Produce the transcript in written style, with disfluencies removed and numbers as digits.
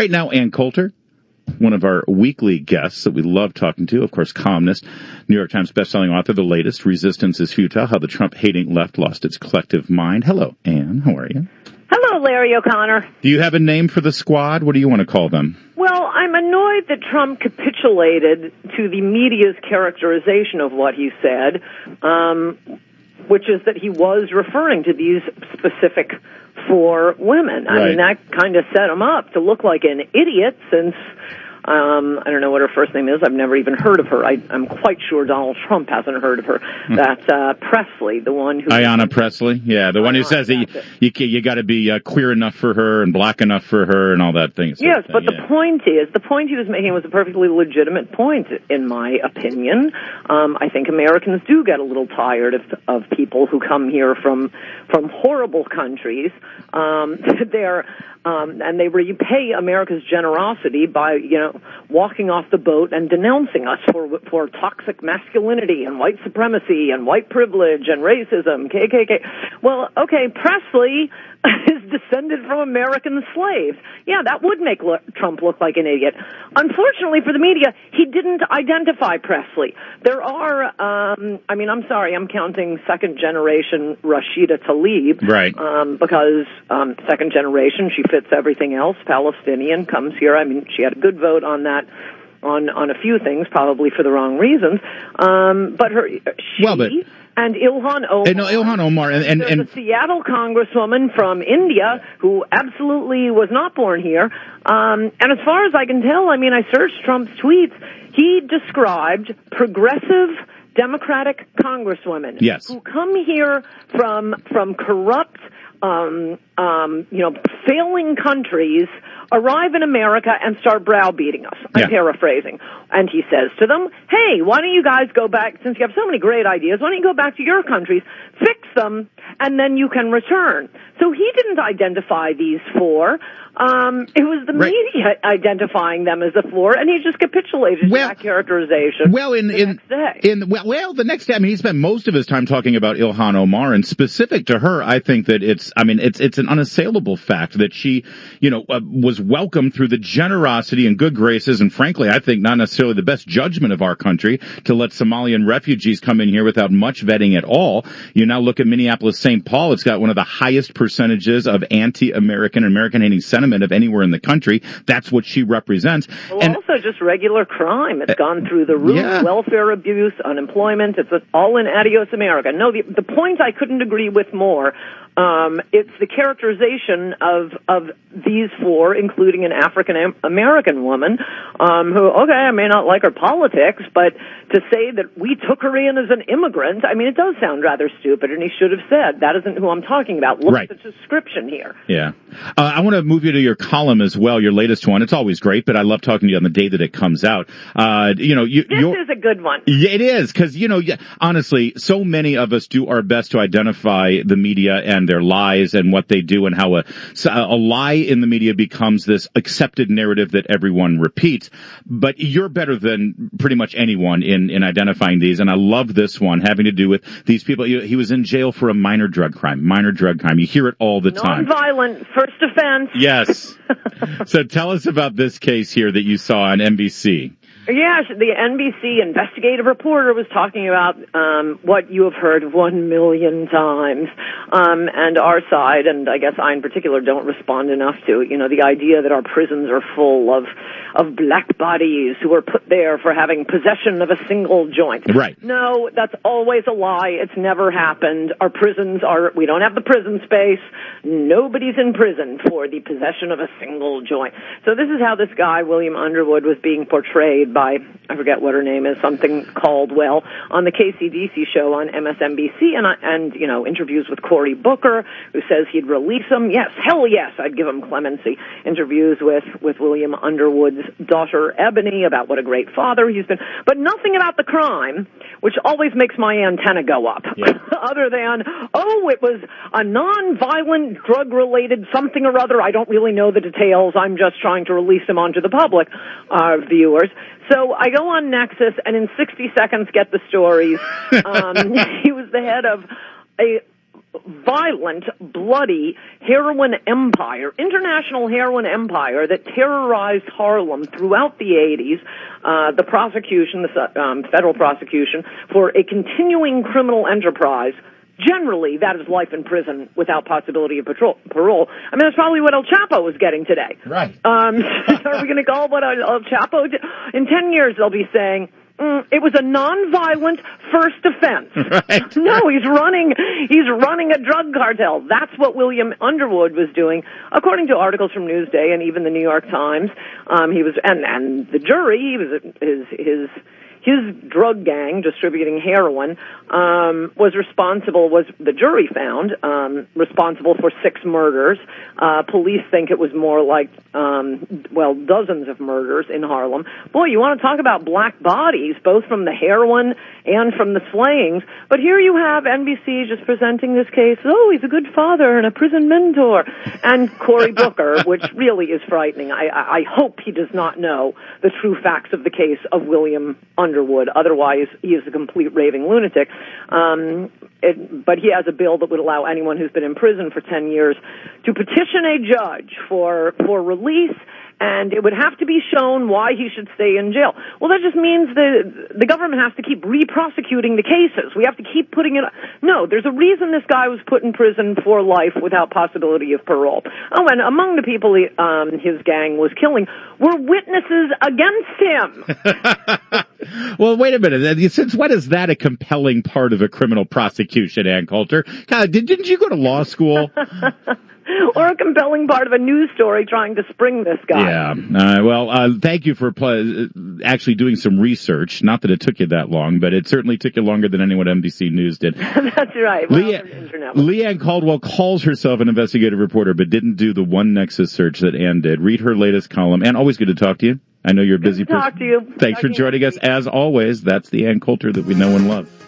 Right now, Ann Coulter, one of our weekly guests that we love talking to, of course, columnist, New York Times bestselling author, the latest, Resistance is Futile, How the Trump-Hating Left Lost Its Collective Mind. Hello, Ann. How are you? Hello, Larry O'Connor. Do you have a name for the squad? What do you want to call them? Well, I'm annoyed that Trump capitulated to the media's characterization of what he said, which is that he was referring to these specific 4 women. Right. I mean, that kind of set him up to look like an idiot since, I don't know what her first name is. I've never even heard of her. I'm quite sure Donald Trump hasn't heard of her. That's Presley, the one who... Ayanna Presley? Yeah, the one who says that you got to be queer enough for her and black enough for her and all that thing. Yes, but the point he was making was a perfectly legitimate point, in my opinion. I think Americans do get a little tired of people who come here from horrible countries. And they repay America's generosity by, walking off the boat and denouncing us for toxic masculinity and white supremacy and white privilege and racism, KKK. Well, okay, Presley is descended from American slaves. Yeah, that would make Trump look like an idiot. Unfortunately for the media, he didn't identify Presley. There are, I'm sorry, I'm counting second generation Rashida Tlaib. Right. Because second generation, she fits everything else. Palestinian, comes here. I mean, she had a good vote on that. On a few things, probably for the wrong reasons. And Ilhan Omar. No, Ilhan Omar. And a Seattle congresswoman from India who absolutely was not born here. And as far as I can tell, I searched Trump's tweets. He described progressive Democratic congresswomen who come here from corrupt, failing countries, arrive in America and start browbeating us. I'm paraphrasing. And he says to them, hey, why don't you guys go back, since you have so many great ideas, why don't you go back to your countries, fix them, and then you can return. So he didn't identify these 4. It was the media identifying them as the 4, and he just capitulated to that characterization the next day. The next day, he spent most of his time talking about Ilhan Omar, and specific to her, I think that it's an unassailable fact that she, was welcomed through the generosity and good graces, and frankly, I think not necessarily the best judgment of our country to let Somalian refugees come in here without much vetting at all. You now look at Minneapolis-St. Paul, it's got one of the highest percentages of anti-American and American-hating sentiment of anywhere in the country. That's what she represents. Well, and also just regular crime. It's gone through the roof, welfare abuse, unemployment. It's all in Adios America. No, the point I couldn't agree with more. It's the characterization of these 4, including an African-American woman, who, okay, I may not like her politics, but to say that we took her in as an immigrant, it does sound rather stupid, and he should have said, that isn't who I'm talking about. Look at the description here. Yeah. I want to move you to your column as well, your latest one. It's always great, but I love talking to you on the day that it comes out. This is a good one. Yeah, it is, because, honestly, so many of us do our best to identify the media and their lies and what they do and how a lie in the media becomes this accepted narrative that everyone repeats. But you're better than pretty much anyone in identifying these, and I love this one having to do with these people. He was in jail for a minor drug crime. You hear it all the time. Nonviolent, first offense. Yes. So tell us about this case here that you saw on NBC. Yes, the NBC investigative reporter was talking about what you have heard 1 million times, and our side, and I guess I in particular, don't respond enough to, the idea that our prisons are full of black bodies who are put there for having possession of a single joint. Right. No, that's always a lie. It's never happened. Our prisons we don't have the prison space. Nobody's in prison for the possession of a single joint. So this is how this guy, William Underwood, was being portrayed by, I forget what her name is, something Caldwell, on the KCDC show on MSNBC, and interviews with Cory Booker, who says he'd release him. Yes, hell yes, I'd give him clemency. Interviews with William Underwood's daughter, Ebony, about what a great father he's been, but nothing about the crime, which always makes my antenna go up, other than, it was a non-violent, drug-related something or other. I don't really know the details. I'm just trying to release him onto the public, viewers. So I go on Nexus and in 60 seconds get the stories. He was the head of violent, bloody heroin empire, international heroin empire that terrorized Harlem throughout the 80s. The prosecution, the federal prosecution, for a continuing criminal enterprise. Generally, that is life in prison without possibility of parole. I mean, that's probably what El Chapo was getting today. Right. Are we going to call what El Chapo did? In 10 years, they'll be saying, it was a nonviolent first offense. Right. No, he's running a drug cartel. That's what William Underwood was doing, according to articles from Newsday and even the New York Times. He was, and the jury, he was his drug gang distributing heroin was the jury found responsible for 6 murders. Police think it was more like dozens of murders in Harlem. Boy, you want to talk about black bodies, both from the heroin and from the slayings. But here you have NBC just presenting this case. Oh, he's a good father and a prison mentor. And Cory Booker, which really is frightening. I hope he does not know the true facts of the case of William Underwood. Otherwise, he is a complete raving lunatic. But he has a bill that would allow anyone who's been in prison for 10 years to petition a judge for release, and it would have to be shown why he should stay in jail. Well, that just means the government has to keep re-prosecuting the cases. We have to keep putting it... No, there's a reason this guy was put in prison for life without possibility of parole. Oh, and among the people his gang was killing were witnesses against him. Well, wait a minute. Since when is that a compelling part of a criminal prosecution, Ann Coulter? God, didn't you go to law school? Or a compelling part of a news story trying to spring this guy. Yeah. Thank you for actually doing some research. Not that it took you that long, but it certainly took you longer than anyone NBC News did. That's right. Leanne Caldwell calls herself an investigative reporter, but didn't do the one Nexus search that Ann did. Read her latest column. Ann, always good to talk to you. I know you're a busy person. Good to talk to you. Thanks for joining us. As always, that's the Ann Coulter that we know and love.